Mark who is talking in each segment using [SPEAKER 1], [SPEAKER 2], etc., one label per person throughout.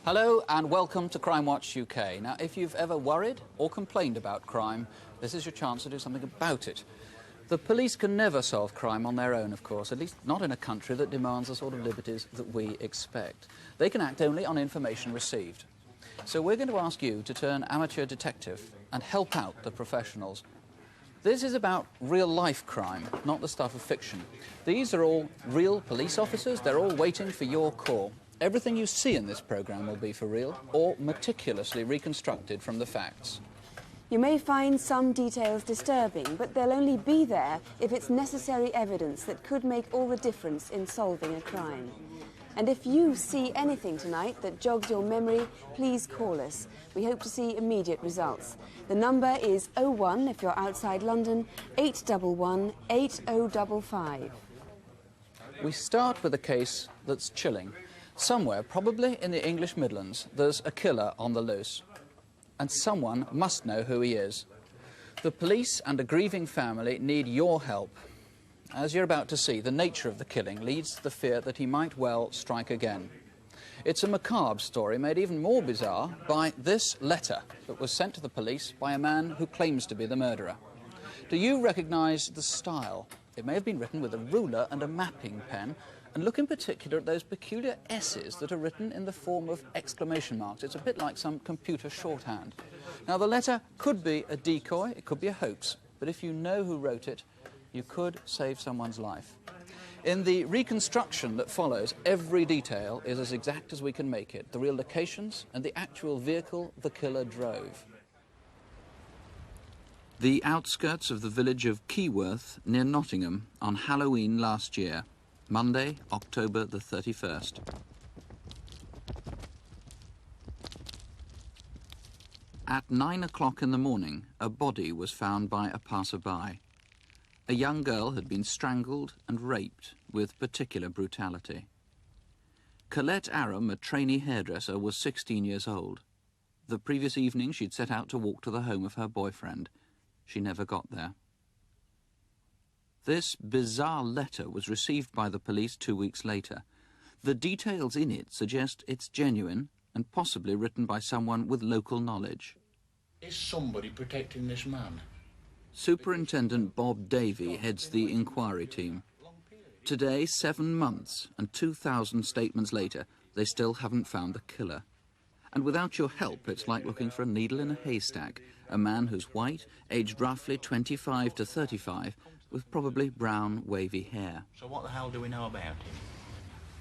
[SPEAKER 1] Hello and welcome to Crime Watch UK. Now, if you've ever worried or complained about crime, this is your chance to do something about it. The police can never solve crime on their own, of course, at least not in a country that demands the sort of liberties that we expect. They can act only on information received. So we're going to ask you to turn amateur detective and help out the professionals. This is about real-life crime, not the stuff of fiction. These are all real police officers. They're all waiting for your call. Everything you see in this programme will be for real or meticulously reconstructed from the facts.
[SPEAKER 2] You may find some details disturbing, but they'll only be there if it's necessary evidence that could make all the difference in solving a crime. And if you see anything tonight that jogs your memory, please call us. We hope to see immediate results. The number is 01 if you're outside London, 811 8055.
[SPEAKER 1] We start with a case that's chilling. Somewhere, probably in the English Midlands, there's a killer on the loose. And someone must know who he is. The police and a grieving family need your help. As you're about to see, the nature of the killing leads to the fear that he might well strike again. It's a macabre story made even more bizarre by this letter that was sent to the police by a man who claims to be the murderer. Do you recognise the style? It may have been written with a ruler and a mapping pen, and look in particular at those peculiar S's that are written in the form of exclamation marks. It's a bit like some computer shorthand. Now, the letter could be a decoy, it could be a hoax, but if you know who wrote it, you could save someone's life. In the reconstruction that follows, every detail is as exact as we can make it. The real locations and the actual vehicle the killer drove. The outskirts of the village of Keyworth near Nottingham on Halloween last year. Monday, October the 31st. At 9 o'clock in the morning, a body was found by a passer-by. A young girl had been strangled and raped with particular brutality. Colette Aram, a trainee hairdresser, was 16 years old. The previous evening, she'd set out to walk to the home of her boyfriend. She never got there. This bizarre letter was received by the police 2 weeks later. The details in it suggest it's genuine and possibly written by someone with local knowledge.
[SPEAKER 3] Is somebody protecting this man?
[SPEAKER 1] Superintendent Bob Davey heads the inquiry team. Today, 7 months and 2,000 statements later, they still haven't found the killer. And without your help, it's like looking for a needle in a haystack. A man who's white, aged roughly 25 to 35, with probably brown, wavy hair.
[SPEAKER 3] So what the hell do we know about him?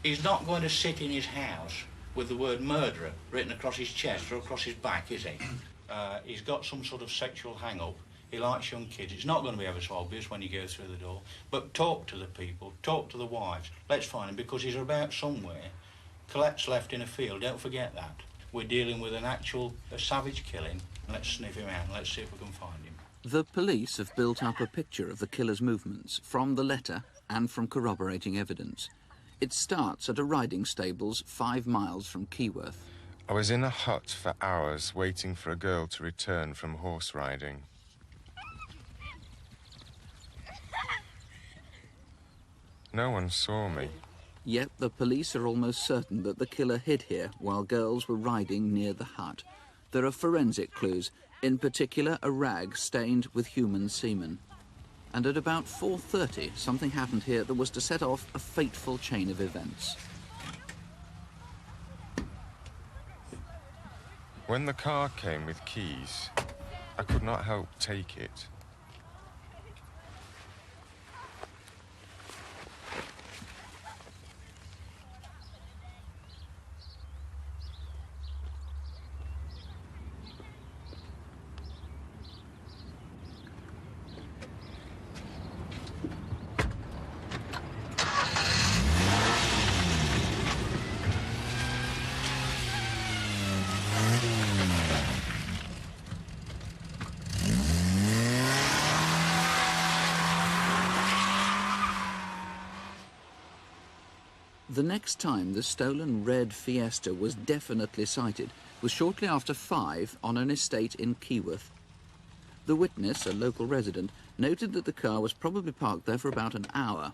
[SPEAKER 3] He's not going to sit in his house with the word murderer written across his chest or across his back, is he? He's got some sort of sexual hang-up. He likes young kids. It's not going to be ever so obvious when you go through the door. But talk to the people, talk to the wives. Let's find him, because he's about somewhere. Colette's left in a field, don't forget that. We're dealing with a savage killing. Let's sniff him out and let's see if we can find him.
[SPEAKER 1] The police have built up a picture of the killer's movements from the letter and from corroborating evidence. It starts at a riding stables 5 miles from Keyworth.
[SPEAKER 4] I was in a hut for hours waiting for a girl to return from horse riding. No one saw me.
[SPEAKER 1] Yet the police are almost certain that the killer hid here while girls were riding near the hut. There are forensic clues, in particular a rag stained with human semen. And at about 4:30, something happened here that was to set off a fateful chain of events.
[SPEAKER 4] When the car came with keys, I could not help take it.
[SPEAKER 1] The next time the stolen red Fiesta was definitely sighted was shortly after 5 on an estate in Keyworth. The witness, a local resident, noted that the car was probably parked there for about an hour,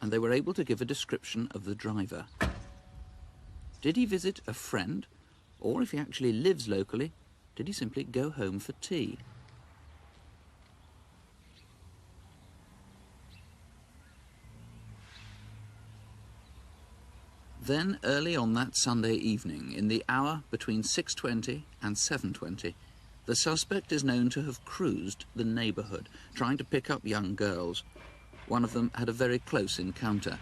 [SPEAKER 1] and they were able to give a description of the driver. Did he visit a friend, Or if he actually lives locally, did he simply go home for tea? Then, early on that Sunday evening, in the hour between 6:20 and 7:20, the suspect is known to have cruised the neighbourhood, trying to pick up young girls. One of them had a very close encounter.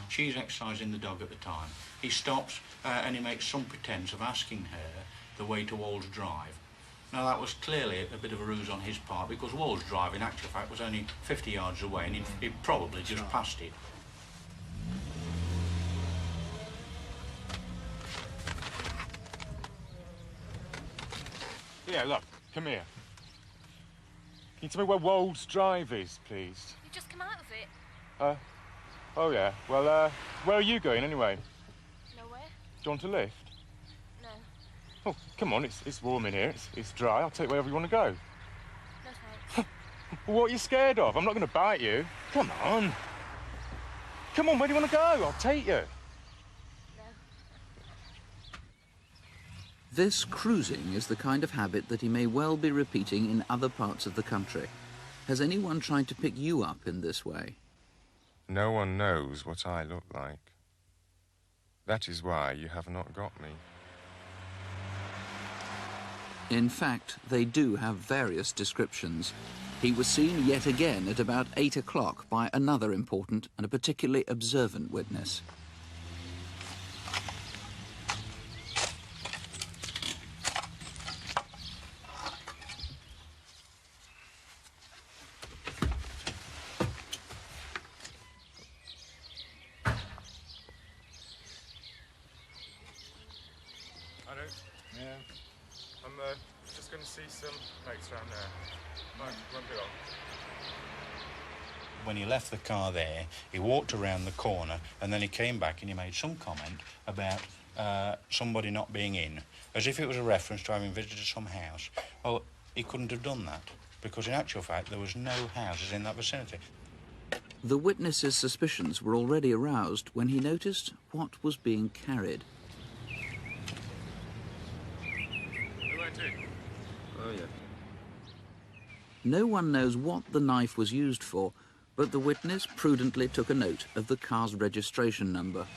[SPEAKER 3] She's exercising the dog at the time. He stops and he makes some pretense of asking her the way to Walls Drive. Now that was clearly a bit of a ruse on his part, because Walls Drive in actual fact was only 50 yards away and he'd probably just passed it.
[SPEAKER 4] Yeah, look, come here. Can you tell me where Wolds Drive is, please?
[SPEAKER 5] You just come out of it.
[SPEAKER 4] Oh yeah. Well, where are you going anyway?
[SPEAKER 5] Nowhere?
[SPEAKER 4] Do you want a lift?
[SPEAKER 5] No.
[SPEAKER 4] Oh, come on, it's warm in here, it's dry. I'll take wherever you want to go.
[SPEAKER 5] No thanks.
[SPEAKER 4] Well, what are you scared of? I'm not going to bite you. Come on. Come on, where do you want to go? I'll take you.
[SPEAKER 5] No.
[SPEAKER 1] This cruising is the kind of habit that he may well be repeating in other parts of the country. Has anyone tried to pick you up in this way?
[SPEAKER 4] No one knows what I look like. That is why you have not got me.
[SPEAKER 1] In fact, they do have various descriptions. He was seen yet again at about 8 o'clock by another important and a particularly observant witness.
[SPEAKER 4] Yeah. I'm just going to see some mates around there. Won't be long.
[SPEAKER 3] When he left the car there, he walked around the corner and then he came back and he made some comment about somebody not being in, as if it was a reference to having visited some house. Well, he couldn't have done that, because in actual fact there was no houses in that vicinity.
[SPEAKER 1] The witness's suspicions were already aroused when he noticed what was being carried.
[SPEAKER 4] Oh, yeah.
[SPEAKER 1] No one knows what the knife was used for, but the witness prudently took a note of the car's registration number.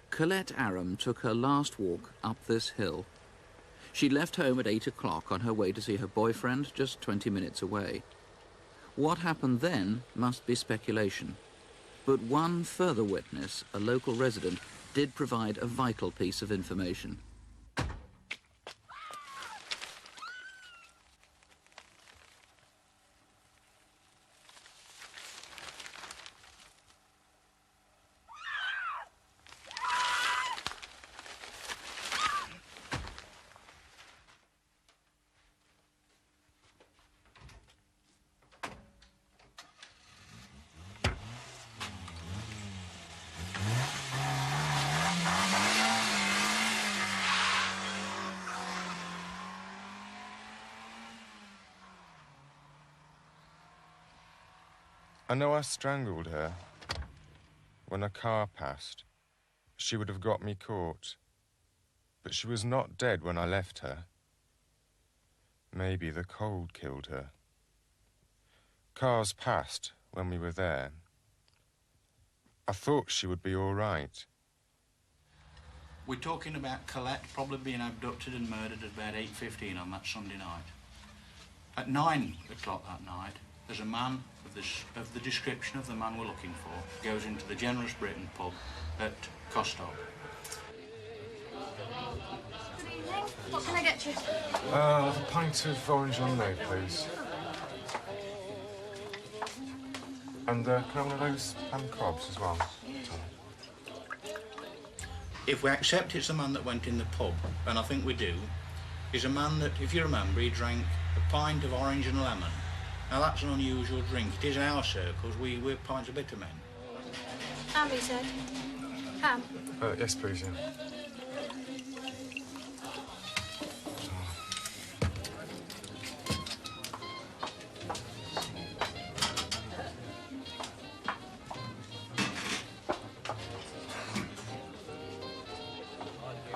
[SPEAKER 1] Colette Aram took her last walk up this hill. She left home at 8 o'clock on her way to see her boyfriend just 20 minutes away. What happened then must be speculation. But one further witness, a local resident, did provide a vital piece of information.
[SPEAKER 4] I know I strangled her. When a car passed, she would have got me caught. But she was not dead when I left her. Maybe the cold killed her. Cars passed when we were there. I thought she would be all right.
[SPEAKER 3] We're talking about Colette probably being abducted and murdered at about 8:15 on that Sunday night. At 9 o'clock that night, there's a man of the description of the man we're looking for, goes into the Generous Britain pub at Costock.
[SPEAKER 5] What can I get you?
[SPEAKER 4] A pint of orange lemonade, please. And can I have one of those cobs as well?
[SPEAKER 3] If we accept it's the man that went in the pub, and I think we do, is a man that, if you remember, he drank a pint of orange and lemon. Now that's an unusual drink. It is in our circles. We're pints of bitter men.
[SPEAKER 5] Ham, he said. Ham.
[SPEAKER 4] Yes, please, yeah.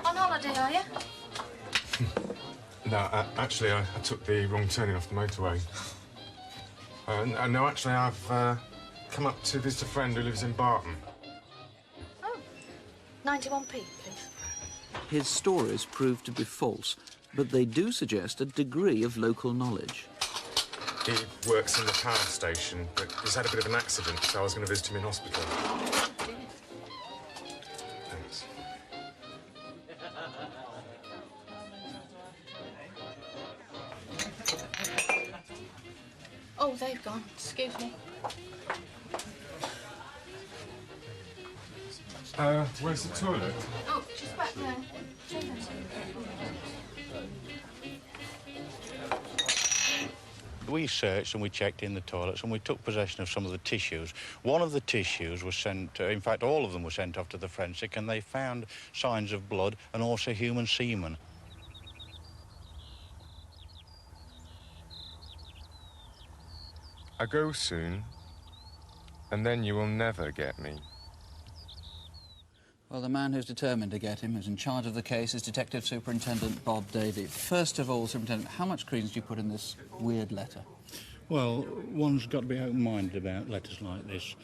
[SPEAKER 5] On holiday, are you?
[SPEAKER 4] No, actually, I took the wrong turning off the motorway. No, actually, I've come up to visit a friend who lives in Barton.
[SPEAKER 5] Oh. 91p, please.
[SPEAKER 1] His stories prove to be false, but they do suggest a degree of local knowledge.
[SPEAKER 4] He works in the power station, but he's had a bit of an accident, so I was going to visit him in hospital. Thanks.
[SPEAKER 5] Oh, they've gone. Excuse me.
[SPEAKER 4] Where's the toilet?
[SPEAKER 5] Oh, just back there.
[SPEAKER 3] We searched and we checked in the toilets and we took possession of some of the tissues. One of the tissues was sent, in fact, all of them were sent off to the forensic, and they found signs of blood and also human semen.
[SPEAKER 4] I go soon, and then you will never get me.
[SPEAKER 1] Well, the man who's determined to get him, who's in charge of the case, is Detective Superintendent Bob Davey. First of all, Superintendent, how much credence do you put in this weird letter?
[SPEAKER 3] Well, one's got to be open-minded about letters like this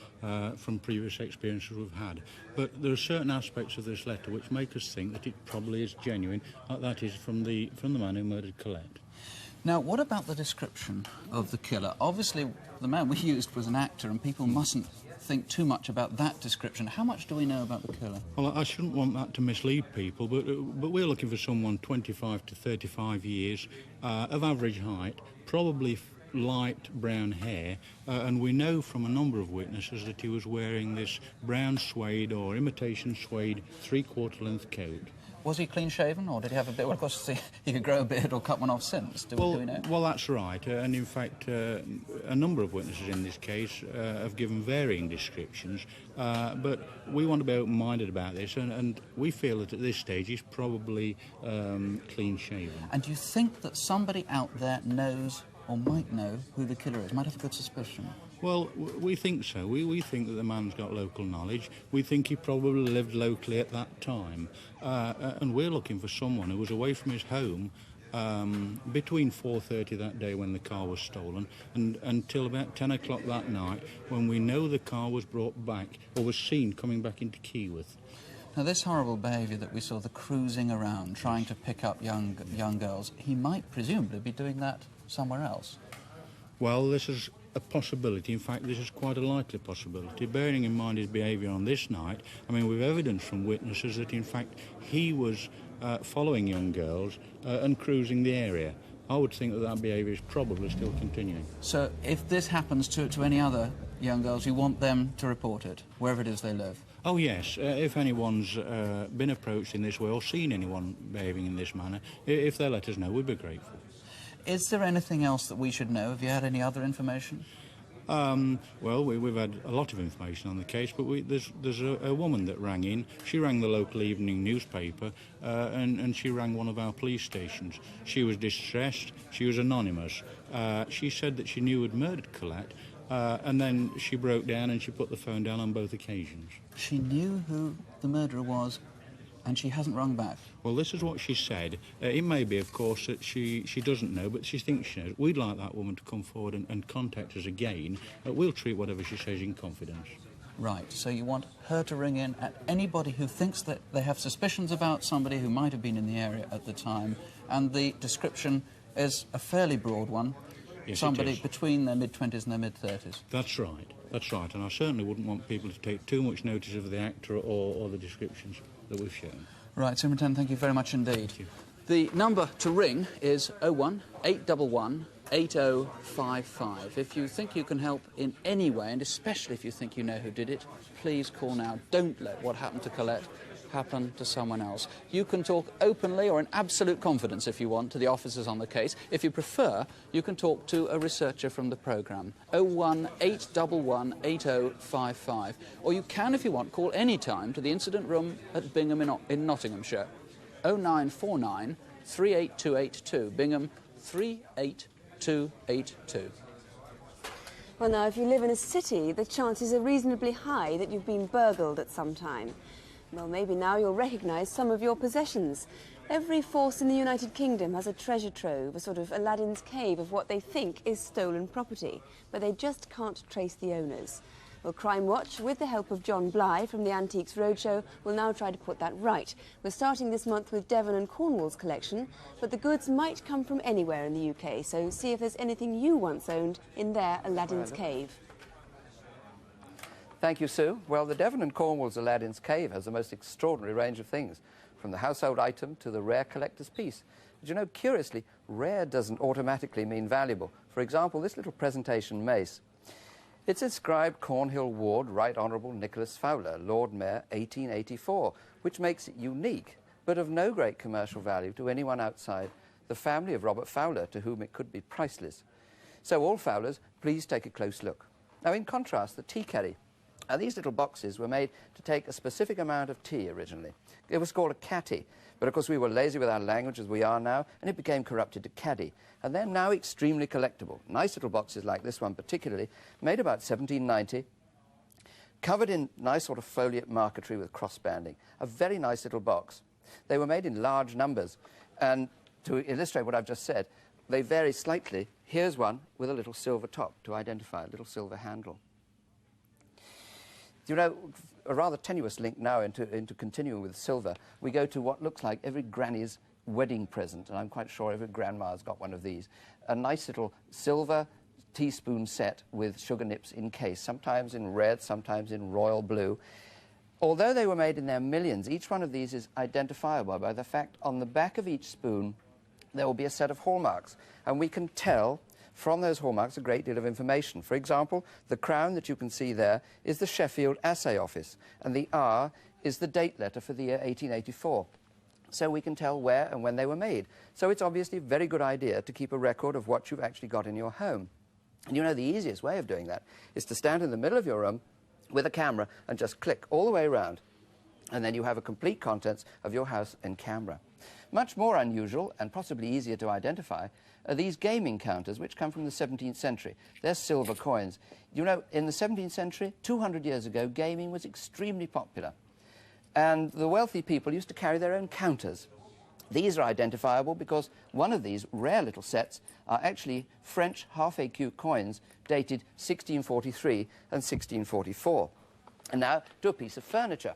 [SPEAKER 3] from previous experiences we've had. But there are certain aspects of this letter which make us think that it probably is genuine, like that is from the man who murdered Colette.
[SPEAKER 1] Now, what about the description of the killer? Obviously, the man we used was an actor, and people mustn't think too much about that description. How much do we know about the killer?
[SPEAKER 3] Well, I shouldn't want that to mislead people, but we're looking for someone 25 to 35 years, of average height, probably light brown hair, and we know from a number of witnesses that he was wearing this brown suede or imitation suede three-quarter length coat.
[SPEAKER 1] Was he clean-shaven, or did he have a beard? Well, of course, he could grow a beard or cut one off since. Do we know?
[SPEAKER 3] Well, that's right. And in fact, a number of witnesses in this case have given varying descriptions. But we want to be open-minded about this, and we feel that at this stage he's probably clean-shaven.
[SPEAKER 1] And do you think that somebody out there knows or might know who the killer is, might have a good suspicion?
[SPEAKER 3] Well, we think so. We think that the man's got local knowledge. We think he probably lived locally at that time. And we're looking for someone who was away from his home between 4:30 that day when the car was stolen and until about 10 o'clock that night when we know the car was brought back or was seen coming back into Keyworth.
[SPEAKER 1] Now, this horrible behaviour that we saw, the cruising around, trying to pick up young girls, he might presumably be doing that somewhere else.
[SPEAKER 3] Well, this is a possibility. In fact, this is quite a likely possibility. Bearing in mind his behaviour on this night, I mean, we've evidence from witnesses that, in fact, he was following young girls and cruising the area. I would think that that behaviour is probably still continuing.
[SPEAKER 1] So, if this happens to any other young girls, you want them to report it, wherever it is they live?
[SPEAKER 3] Oh, yes. If anyone's been approached in this way or seen anyone behaving in this manner, if they let us know, we'd be grateful.
[SPEAKER 1] Is there anything else that we should know? Have you had any other information?
[SPEAKER 3] Well, we've had a lot of information on the case, but there's a woman that rang in. She rang the local evening newspaper, and she rang one of our police stations. She was distressed. She was anonymous. She said that she knew who had murdered Colette, and then she broke down and she put the phone down on both occasions.
[SPEAKER 1] She knew who the murderer was, and she hasn't rung back?
[SPEAKER 3] Well, this is what she said. It may be, of course, that she doesn't know, but she thinks she knows. We'd like that woman to come forward and contact us again. We'll treat whatever she says in confidence.
[SPEAKER 1] Right, so you want her to ring in at anybody who thinks that they have suspicions about somebody who might have been in the area at the time, and the description is a fairly broad one.
[SPEAKER 3] Yes,
[SPEAKER 1] somebody
[SPEAKER 3] it is.
[SPEAKER 1] between their mid-20s and their mid-30s.
[SPEAKER 3] That's right. That's right. And I certainly wouldn't want people to take too much notice of the actor or the descriptions that we've shown.
[SPEAKER 1] Right, Superintendent, thank you very much indeed.
[SPEAKER 3] Thank you.
[SPEAKER 1] The number to ring is 01 811 8055. If you think you can help in any way, and especially if you think you know who did it, please call now. Don't let what happened to Colette happen to someone else. You can talk openly or in absolute confidence, if you want, to the officers on the case. If you prefer, you can talk to a researcher from the programme. 01 811 8055. Or you can, if you want, call any time to the incident room at Bingham in Nottinghamshire. 0949 38282. Bingham 38282.
[SPEAKER 2] Well, now, if you live in a city, the chances are reasonably high that you've been burgled at some time. Well, maybe now you'll recognise some of your possessions. Every force in the United Kingdom has a treasure trove, a sort of Aladdin's cave of what they think is stolen property, but they just can't trace the owners. Well, Crime Watch, with the help of John Bly from the Antiques Roadshow, will now try to put that right. We're starting this month with Devon and Cornwall's collection, but the goods might come from anywhere in the UK, so see if there's anything you once owned in their Aladdin's cave.
[SPEAKER 6] Thank you, Sue. Well, the Devon and Cornwall's Aladdin's Cave has the most extraordinary range of things, from the household item to the rare collector's piece. But you know, curiously, rare doesn't automatically mean valuable. For example, this little presentation mace. It's inscribed Cornhill Ward, Right Honourable Nicholas Fowler, Lord Mayor, 1884, which makes it unique, but of no great commercial value to anyone outside the family of Robert Fowler, to whom it could be priceless. So all Fowlers, please take a close look. Now, in contrast, the tea caddy. Now, these little boxes were made to take a specific amount of tea originally. It was called a catty, but of course we were lazy with our language as we are now, and it became corrupted to caddy. And they're now extremely collectible. Nice little boxes like this one particularly, made about 1790, covered in nice sort of foliate marquetry with cross-banding. A very nice little box. They were made in large numbers, and to illustrate what I've just said, they vary slightly. Here's one with a little silver top to identify, a little silver handle. You know, a rather tenuous link now into continuing with silver, we go to what looks like every granny's wedding present, and I'm quite sure every grandma's got one of these. A nice little silver teaspoon set with sugar nips in case, sometimes in red, sometimes in royal blue. Although they were made in their millions, each one of these is identifiable by the fact on the back of each spoon there will be a set of hallmarks, and we can tell from those hallmarks a great deal of information. For example, the crown that you can see there is the Sheffield Assay Office, and the R is the date letter for the year 1884. So we can tell where and when they were made. So it's obviously a very good idea to keep a record of what you've actually got in your home. And you know, the easiest way of doing that is to stand in the middle of your room with a camera and just click all the way around, and then you have a complete contents of your house in camera. Much more unusual and possibly easier to identify are these gaming counters, which come from the 17th century. They're silver coins. You know, in the 17th century, 200 years ago, gaming was extremely popular. And the wealthy people used to carry their own counters. These are identifiable because one of these rare little sets are actually French half-écu coins dated 1643 and 1644. And now to a piece of furniture.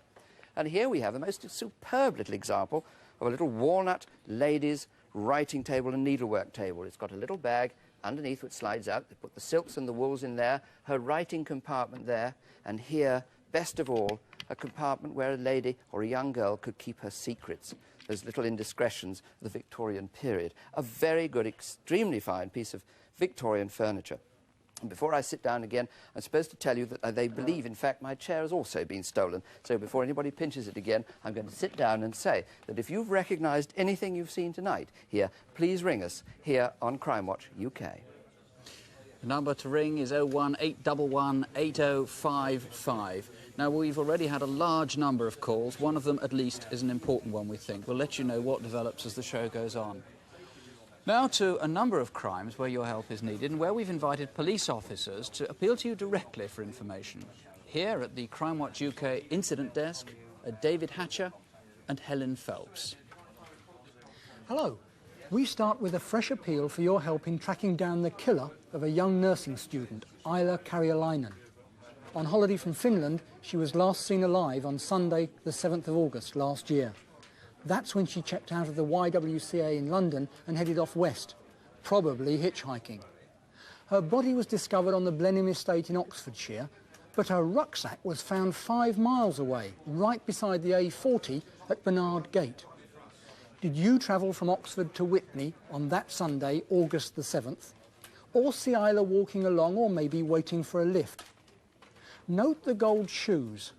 [SPEAKER 6] And here we have the most superb little example of a little walnut lady's writing table and needlework table. It's got a little bag underneath which slides out. They put the silks and the wools in there, her writing compartment there, and here, best of all, a compartment where a lady or a young girl could keep her secrets, those little indiscretions of the Victorian period. A very good, extremely fine piece of Victorian furniture. And before I sit down again, I'm supposed to tell you that they believe, in fact, my chair has also been stolen. So before anybody pinches it again, I'm going to sit down and say that if you've recognised anything you've seen tonight here, please ring us here on Crime Watch UK.
[SPEAKER 1] The number to ring is 01 811 8055. Now, we've already had a large number of calls. One of them, at least, is an important one, we think. We'll let you know what develops as the show goes on. Now to a number of crimes where your help is needed and where we've invited police officers to appeal to you directly for information. Here at the Crime Watch UK Incident Desk are David Hatcher and Helen Phelps.
[SPEAKER 7] Hello. We start with a fresh appeal for your help in tracking down the killer of a young nursing student, Isla Karjalainen. On holiday from Finland, she was last seen alive on Sunday, the 7th of August last year. That's when she checked out of the YWCA in London and headed off west, probably hitchhiking. Her body was discovered on the Blenheim estate in Oxfordshire, but her rucksack was found 5 miles away, right beside the A40 at Bernard Gate. Did you travel from Oxford to Witney on that Sunday, August the 7th, or see Isla walking along or maybe waiting for a lift? Note the gold shoes,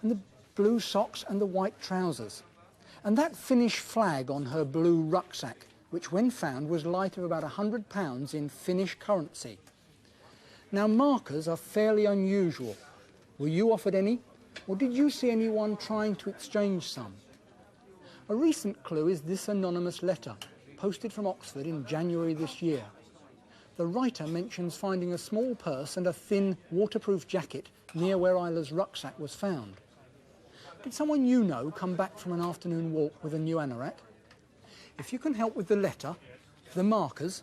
[SPEAKER 7] and the blue socks and the white trousers, and that Finnish flag on her blue rucksack, which when found was light of about £100 in Finnish currency. Now, markers are fairly unusual. Were you offered any, or did you see anyone trying to exchange some? A recent clue is this anonymous letter, posted from Oxford in January this year. The writer mentions finding a small purse and a thin, waterproof jacket near where Isla's rucksack was found. Did someone you know come back from an afternoon walk with a new anorak? If you can help with the letter, the markers,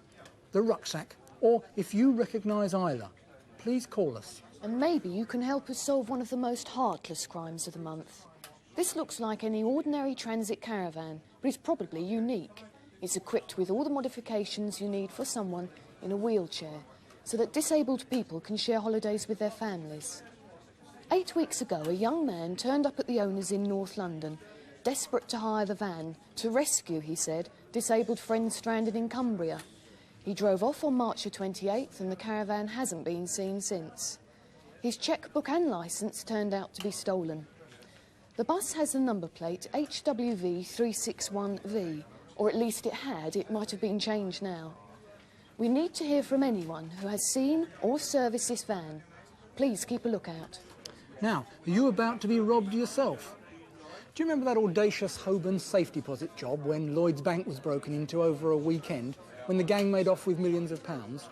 [SPEAKER 7] the rucksack, or if you recognise Isla, please call us.
[SPEAKER 8] And maybe you can help us solve one of the most heartless crimes of the month. This looks like any ordinary transit caravan, but it's probably unique. It's equipped with all the modifications you need for someone in a wheelchair, so that disabled people can share holidays with their families. 8 weeks ago, a young man turned up at the owners in North London, desperate to hire the van to rescue, he said, disabled friends stranded in Cumbria. He drove off on March the 28th and the caravan hasn't been seen since. His chequebook and licence turned out to be stolen. The bus has the number plate HWV361V, or at least it had. It might have been changed now. We need to hear from anyone who has seen or serviced this van. Please keep a lookout.
[SPEAKER 7] Now, are you about to be robbed yourself? Do you remember that audacious Holborn safe deposit job when Lloyd's Bank was broken into over a weekend, when the gang made off with millions of pounds?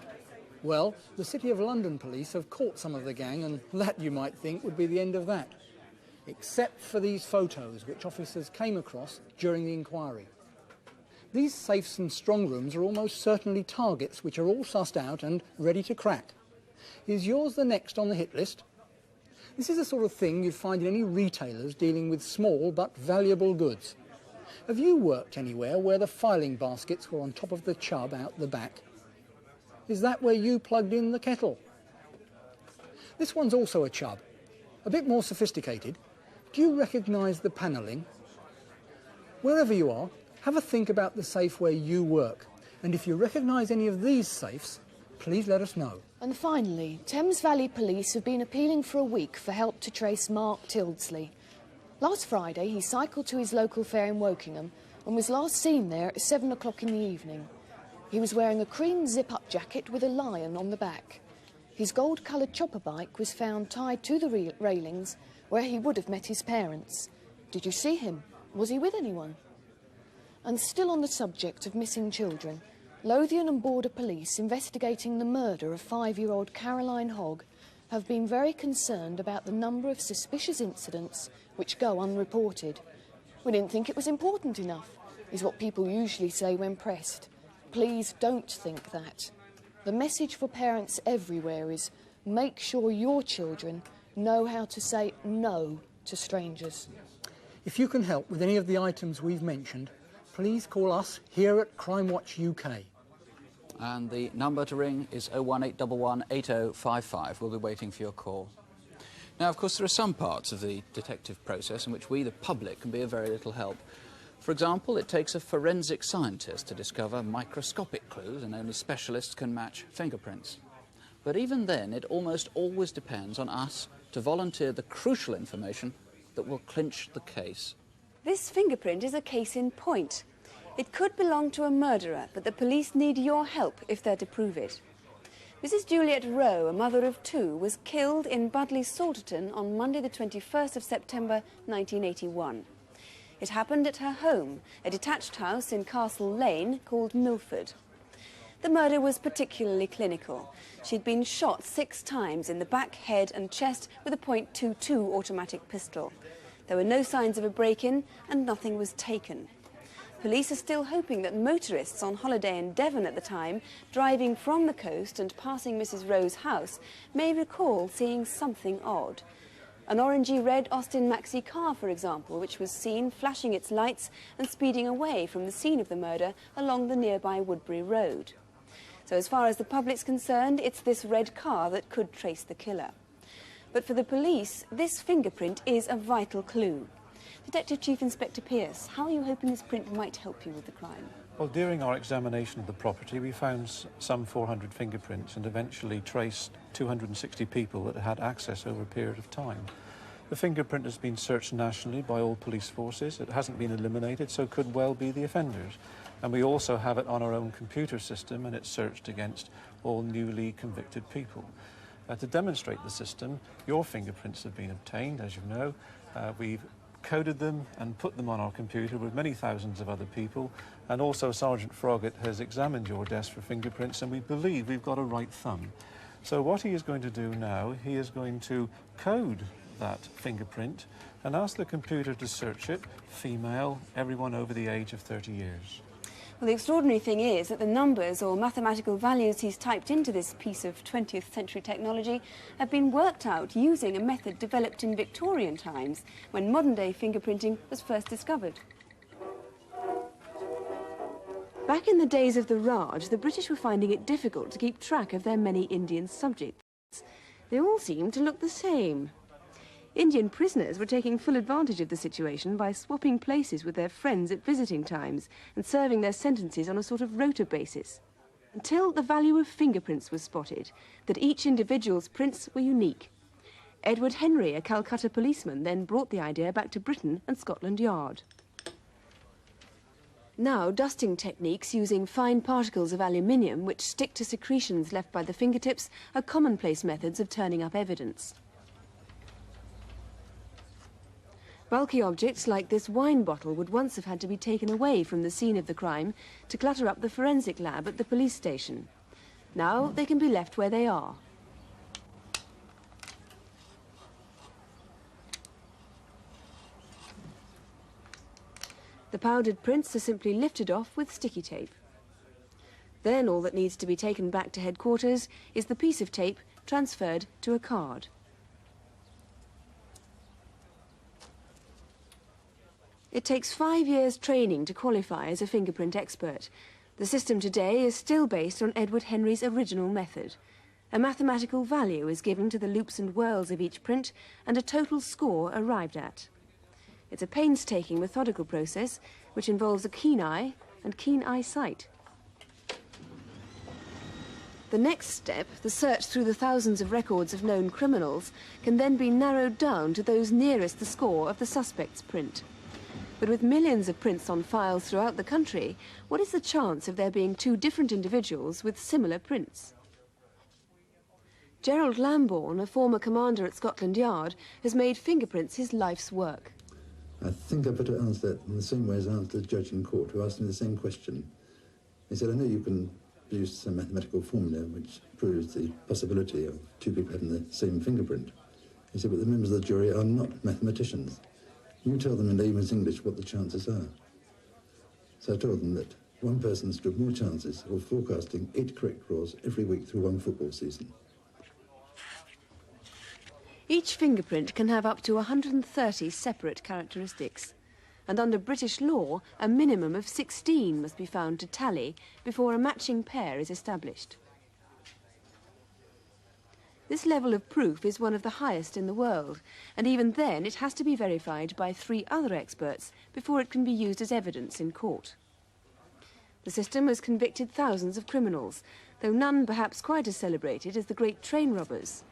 [SPEAKER 7] Well, the City of London police have caught some of the gang, and that, you might think, would be the end of that. Except for these photos, which officers came across during the inquiry. These safes and strong rooms are almost certainly targets which are all sussed out and ready to crack. Is yours the next on the hit list? This is the sort of thing you'd find in any retailers dealing with small but valuable goods. Have you worked anywhere where the filing baskets were on top of the chub out the back? Is that where you plugged in the kettle? This one's also a chub, a bit more sophisticated. Do you recognise the panelling? Wherever you are, have a think about the safe where you work, and if you recognise any of these safes, please let us know.
[SPEAKER 8] And finally, Thames Valley Police have been appealing for a week for help to trace Mark Tildesley. Last Friday, he cycled to his local fair in Wokingham and was last seen there at 7 o'clock in the evening. He was wearing a cream zip-up jacket with a lion on the back. His gold-coloured chopper bike was found tied to the railings where he would have met his parents. Did you see him? Was he with anyone? And still on the subject of missing children, Lothian and Border Police investigating the murder of 5-year-old Caroline Hogg have been very concerned about the number of suspicious incidents which go unreported. We didn't think it was important enough, is what people usually say when pressed. Please don't think that. The message for parents everywhere is make sure your children know how to say no to strangers.
[SPEAKER 7] If you can help with any of the items we've mentioned, please call us here at Crime Watch UK.
[SPEAKER 1] And the number to ring is 01811 8055. We'll be waiting for your call. Now, of course, there are some parts of the detective process in which we, the public, can be of very little help. For example, it takes a forensic scientist to discover microscopic clues, and only specialists can match fingerprints. But even then, it almost always depends on us to volunteer the crucial information that will clinch the case.
[SPEAKER 2] This fingerprint is a case in point. It could belong to a murderer, but the police need your help if they're to prove it. Mrs. Juliet Rowe, a mother of 2, was killed in Budley Salterton on Monday the 21st of September 1981. It happened at her home, a detached house in Castle Lane called Milford. The murder was particularly clinical. She'd been shot 6 times in the back, head and chest with a .22 automatic pistol. There were no signs of a break-in and nothing was taken. Police are still hoping that motorists on holiday in Devon at the time, driving from the coast and passing Mrs. Rowe's house, may recall seeing something odd. An orangey-red Austin Maxi car, for example, which was seen flashing its lights and speeding away from the scene of the murder along the nearby Woodbury Road. So as far as the public's concerned, it's this red car that could trace the killer. But for the police, this fingerprint is a vital clue. Detective Chief Inspector Pearce, how are you hoping this print might help you with the crime?
[SPEAKER 9] Well, during our examination of the property, we found some 400 fingerprints and eventually traced 260 people that had access over a period of time. The fingerprint has been searched nationally by all police forces. It hasn't been eliminated, so could well be the offenders. And we also have it on our own computer system, and it's searched against all newly convicted people. To demonstrate the system, your fingerprints have been obtained, as you know. We've coded them and put them on our computer with many thousands of other people, and also Sergeant Froggatt has examined your desk for fingerprints, and we believe we've got a right thumb. So what he is going to do now, he is going to code that fingerprint and ask the computer to search it, female, everyone over the age of 30 years.
[SPEAKER 2] Well, the extraordinary thing is that the numbers or mathematical values he's typed into this piece of 20th century technology have been worked out using a method developed in Victorian times, when modern-day fingerprinting was first discovered. Back in the days of the Raj, the British were finding it difficult to keep track of their many Indian subjects. They all seemed to look the same. Indian prisoners were taking full advantage of the situation by swapping places with their friends at visiting times and serving their sentences on a sort of rota basis, until the value of fingerprints was spotted, that each individual's prints were unique. Edward Henry, a Calcutta policeman, then brought the idea back to Britain and Scotland Yard. Now, dusting techniques using fine particles of aluminium which stick to secretions left by the fingertips are commonplace methods of turning up evidence. Bulky objects like this wine bottle would once have had to be taken away from the scene of the crime to clutter up the forensic lab at the police station. Now they can be left where they are. The powdered prints are simply lifted off with sticky tape. Then all that needs to be taken back to headquarters is the piece of tape transferred to a card. It takes 5 years training to qualify as a fingerprint expert. The system today is still based on Edward Henry's original method. A mathematical value is given to the loops and whorls of each print and a total score arrived at. It's a painstaking methodical process which involves a keen eye and keen eyesight. The next step, the search through the thousands of records of known criminals, can then be narrowed down to those nearest the score of the suspect's print. But with millions of prints on files throughout the country, what is the chance of there being two different individuals with similar prints? Gerald Lambourne, a former commander at Scotland Yard, has made fingerprints his life's work.
[SPEAKER 10] I think I better answer that in the same way as I answered the judge in court who asked me the same question. He said, I know you can produce some mathematical formula which proves the possibility of two people having the same fingerprint. He said, but the members of the jury are not mathematicians. You tell them in layman's English what the chances are. So I told them that one person stood more chances of forecasting 8 correct draws every week through one football season.
[SPEAKER 2] Each fingerprint can have up to 130 separate characteristics, and under British law, a minimum of 16 must be found to tally before a matching pair is established. This level of proof is one of the highest in the world, and even then it has to be verified by 3 other experts before it can be used as evidence in court. The system has convicted thousands of criminals, though none perhaps quite as celebrated as the great train robbers.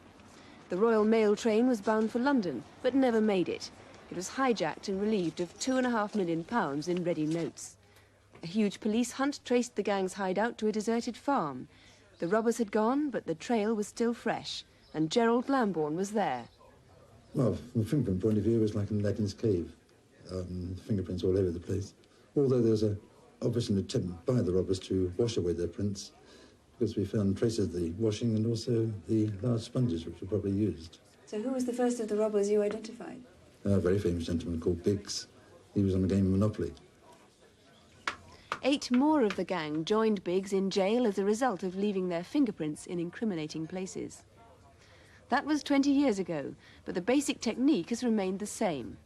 [SPEAKER 2] The Royal Mail train was bound for London, but never made it. It was hijacked and relieved of £2.5 million in ready notes. A huge police hunt traced the gang's hideout to a deserted farm. The robbers had gone, but the trail was still fresh, and Gerald Lambourne was there.
[SPEAKER 10] Well, from a fingerprint point of view, it was like in Aladdin's cave. Fingerprints all over the place. Although there was obviously an attempt by the robbers to wash away their prints, because we found traces of the washing and also the large sponges which were probably used.
[SPEAKER 2] So who was the first of the robbers you identified?
[SPEAKER 10] A very famous gentleman called Biggs. He was on a game of Monopoly.
[SPEAKER 2] 8 more of the gang joined Biggs in jail as a result of leaving their fingerprints in incriminating places. That was 20 years ago, but the basic technique has remained the same.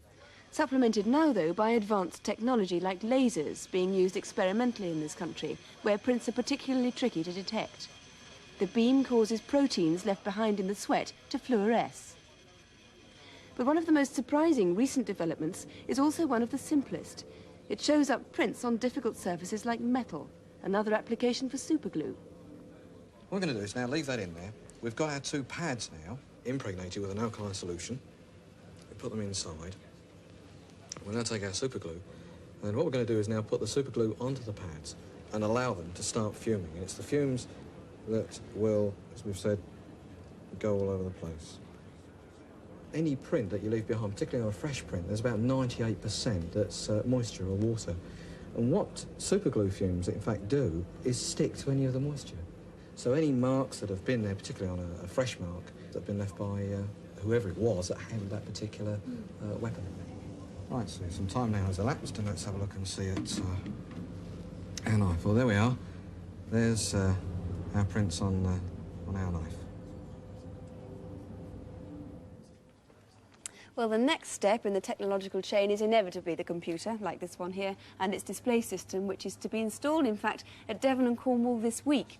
[SPEAKER 2] Supplemented now, though, by advanced technology like lasers being used experimentally in this country, where prints are particularly tricky to detect. The beam causes proteins left behind in the sweat to fluoresce. But one of the most surprising recent developments is also one of the simplest. It shows up prints on difficult surfaces like metal, another application for superglue.
[SPEAKER 11] What we're going to do is now leave that in there. We've got our 2 pads now, impregnated with an alkaline solution. We put them inside. We'll now take our superglue, and what we're going to do is now put the superglue onto the pads and allow them to start fuming. And it's the fumes that will, as we've said, go all over the place. Any print that you leave behind, particularly on a fresh print, there's about 98% that's moisture or water. And what superglue fumes, in fact, do is stick to any of the moisture. So any marks that have been there, particularly on a fresh mark, that have been left by whoever it was that handled that particular weapon. Right, so some time now has elapsed, and let's have a look and see at our knife. Well, there we are. There's our prints on our knife.
[SPEAKER 2] Well, the next step in the technological chain is inevitably the computer, like this one here, and its display system, which is to be installed, in fact, at Devon and Cornwall this week.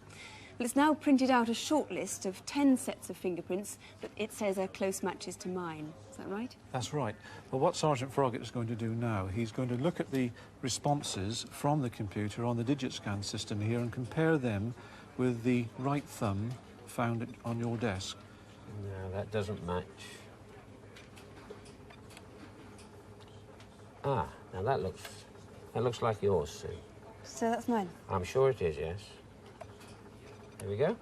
[SPEAKER 2] Well, it's now printed out a short list of 10 sets of fingerprints that it says are close matches to mine. Is that right?
[SPEAKER 9] That's right. Well, what Sergeant Froggatt is going to do now, he's going to look at the responses from the computer on the digit scan system here and compare them with the right thumb found on your desk.
[SPEAKER 12] No, that doesn't match. Ah, now that looks like yours, Sue.
[SPEAKER 2] So that's mine?
[SPEAKER 12] I'm sure it is, yes. There we go.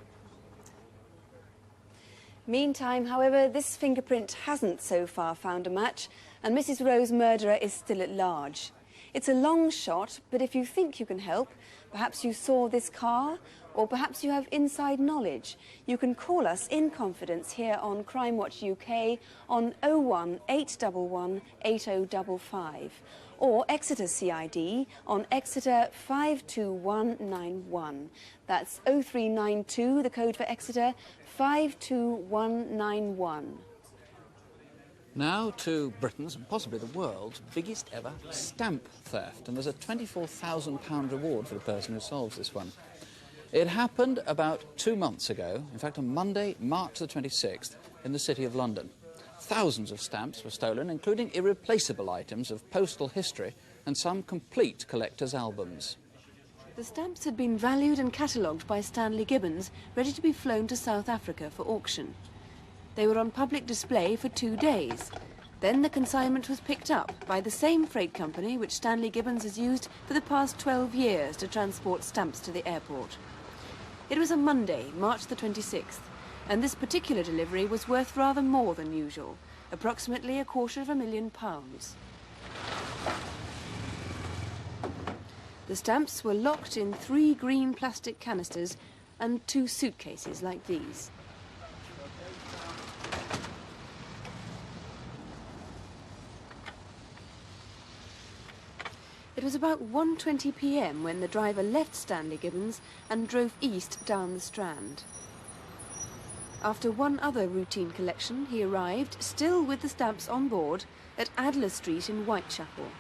[SPEAKER 2] Meantime, however, this fingerprint hasn't so far found a match, and Mrs. Rowe's murderer is still at large. It's a long shot, but if you think you can help, perhaps you saw this car, or perhaps you have inside knowledge, you can call us in confidence here on Crime Watch UK on 01 811 8055, or Exeter CID on Exeter 52191. That's 0392, the code for Exeter, 52191.
[SPEAKER 1] Now to Britain's, and possibly the world's, biggest ever stamp theft. And there's a £24,000 reward for the person who solves this one. It happened about 2 months ago, in fact on Monday, March the 26th, in the City of London. Thousands of stamps were stolen, including irreplaceable items of postal history and some complete collector's albums.
[SPEAKER 2] The stamps had been valued and catalogued by Stanley Gibbons, ready to be flown to South Africa for auction. They were on public display for 2 days. Then the consignment was picked up by the same freight company which Stanley Gibbons has used for the past 12 years to transport stamps to the airport. It was a Monday, March the 26th, and this particular delivery was worth rather more than usual, approximately £250,000. The stamps were locked in 3 green plastic canisters and 2 suitcases like these. It was about 1:20 p.m. when the driver left Stanley Gibbons and drove east down the Strand. After one other routine collection, he arrived, still with the stamps on board, at Adler Street in Whitechapel.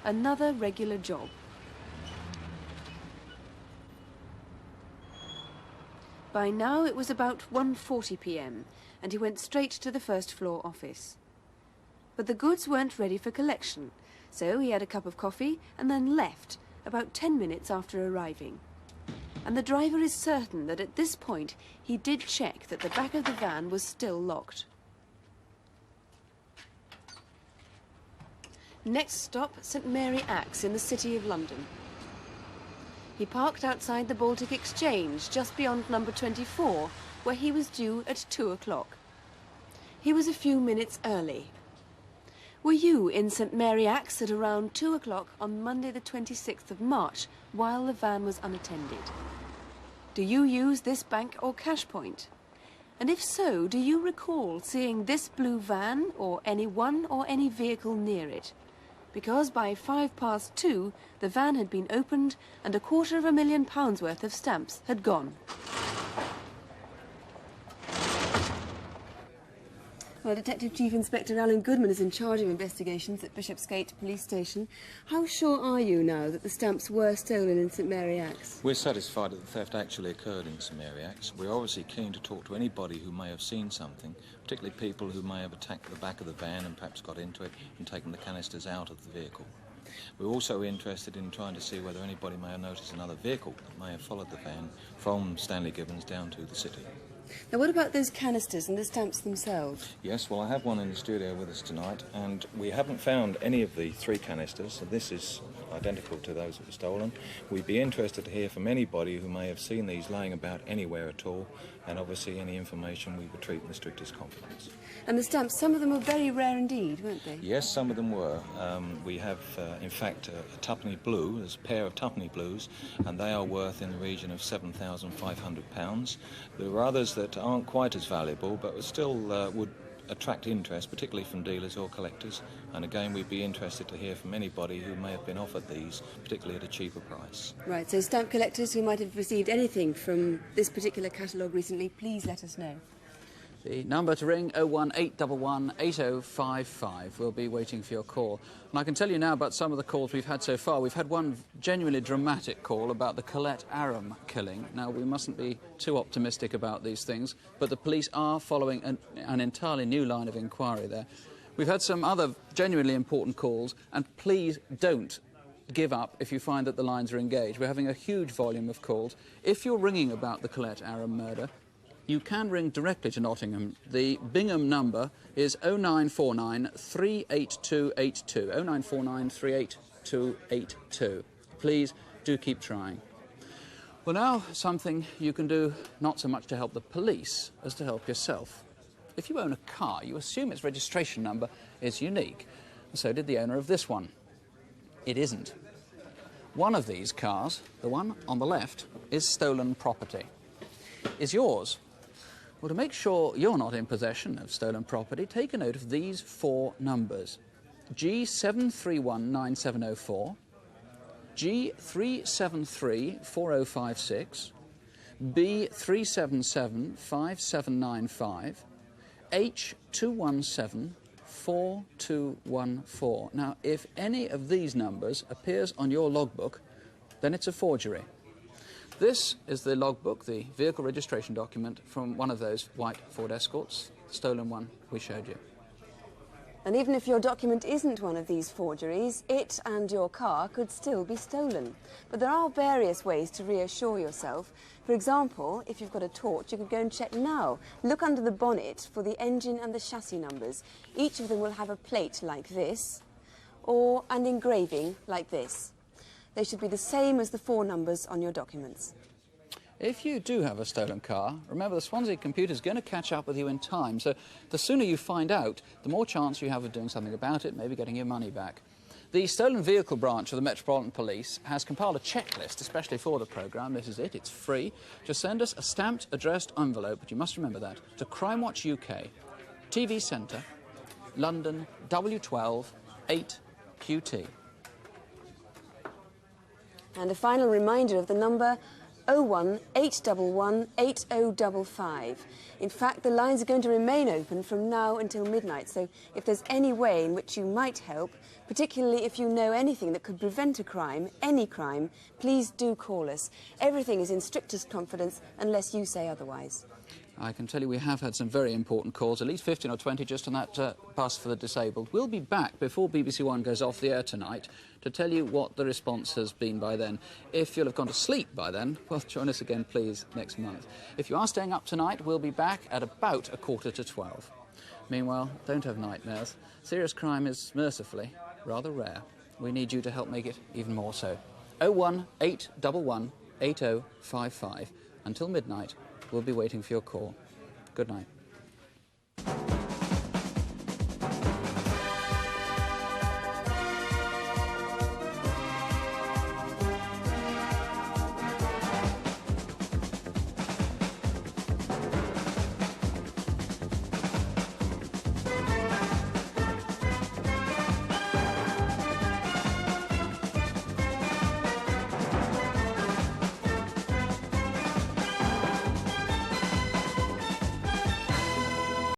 [SPEAKER 2] Another regular job. By now it was about 1:40 p.m. and he went straight to the first floor office. But the goods weren't ready for collection, so he had a cup of coffee and then left, about 10 minutes after arriving. And the driver is certain that at this point he did check that the back of the van was still locked. Next stop, St Mary Axe in the City of London. He parked outside the Baltic Exchange, just beyond number 24, where he was due at 2 o'clock. He was a few minutes early. Were you in St Mary Axe at around 2 o'clock on Monday the 26th of March, while the van was unattended? Do you use this bank or cash point? And if so, do you recall seeing this blue van or anyone or any vehicle near it? Because by 2:05, the van had been opened and £250,000 worth of stamps had gone. Well, Detective Chief Inspector Alan Goodman is in charge of investigations at Bishopsgate Police Station. How sure are you now that the stamps were stolen in St Mary Axe?
[SPEAKER 13] We're satisfied that the theft actually occurred in St Mary Axe. We're obviously keen to talk to anybody who may have seen something, particularly people who may have attacked the back of the van and perhaps got into it and taken the canisters out of the vehicle. We're also interested in trying to see whether anybody may have noticed another vehicle that may have followed the van from Stanley Gibbons down to the city.
[SPEAKER 2] Now, what about those canisters and the stamps themselves?
[SPEAKER 13] Yes, well, I have one in the studio with us tonight, and we haven't found any of the 3 canisters, so this is identical to those that were stolen. We'd be interested to hear from anybody who may have seen these laying about anywhere at all, and obviously any information we would treat in the strictest confidence.
[SPEAKER 2] And the stamps, some of them were very rare indeed, weren't they?
[SPEAKER 13] Yes, some of them were. We have, in fact, a tuppenny blue, there's a pair of tuppenny blues, and they are worth in the region of £7,500. There are others that aren't quite as valuable, but still would attract interest, particularly from dealers or collectors. And again, we'd be interested to hear from anybody who may have been offered these, particularly at a cheaper price.
[SPEAKER 2] Right, so stamp collectors who might have received anything from this particular catalogue recently, please let us know.
[SPEAKER 1] The number to ring, 01811 8055. We'll be waiting for your call. And I can tell you now about some of the calls we've had so far. We've had one genuinely dramatic call about the Colette Aram killing. Now, we mustn't be too optimistic about these things, but the police are following an entirely new line of inquiry there. We've had some other genuinely important calls, and please don't give up if you find that the lines are engaged. We're having a huge volume of calls. If you're ringing about the Colette Aram murder, you can ring directly to Nottingham. The Bingham number is 0949 38282. 0949 38282. Please do keep trying. Well, now something you can do not so much to help the police as to help yourself. If you own a car, you assume its registration number is unique. And so did the owner of this one. It isn't. One of these cars, the one on the left, is stolen property. Is yours? Well, to make sure you're not in possession of stolen property, take a note of these 4 numbers. G7319704, G3734056, B3775795, H2174214. Now, if any of these numbers appears on your logbook, then it's a forgery. This is the logbook, the vehicle registration document from one of those white Ford Escorts, the stolen one we showed you.
[SPEAKER 2] And even if your document isn't one of these forgeries, it and your car could still be stolen. But there are various ways to reassure yourself. For example, if you've got a torch, you could go and check now. Look under the bonnet for the engine and the chassis numbers. Each of them will have a plate like this, or an engraving like this. They should be the same as the 4 numbers on your documents.
[SPEAKER 1] If you do have a stolen car, remember the Swansea computer is going to catch up with you in time, so the sooner you find out, the more chance you have of doing something about it, maybe getting your money back. The Stolen Vehicle branch of the Metropolitan Police has compiled a checklist especially for the programme. This is it, it's free. Just send us a stamped, addressed envelope, but you must remember that, to Crime Watch UK, TV Centre, London, W12 8QT.
[SPEAKER 2] And a final reminder of the number 01811 8055. In fact, the lines are going to remain open from now until midnight, so if there's any way in which you might help, particularly if you know anything that could prevent a crime, any crime, please do call us. Everything is in strictest confidence unless you say otherwise.
[SPEAKER 1] I can tell you we have had some very important calls, at least 15 or 20 just on that bus for the disabled. We'll be back before BBC One goes off the air tonight to tell you what the response has been by then. If you'll have gone to sleep by then, well, join us again, please, next month. If you are staying up tonight, we'll be back at about 11:45. Meanwhile, don't have nightmares. Serious crime is, mercifully, rather rare. We need you to help make it even more so. 01811 8055. Until midnight, we'll be waiting for your call. Good night.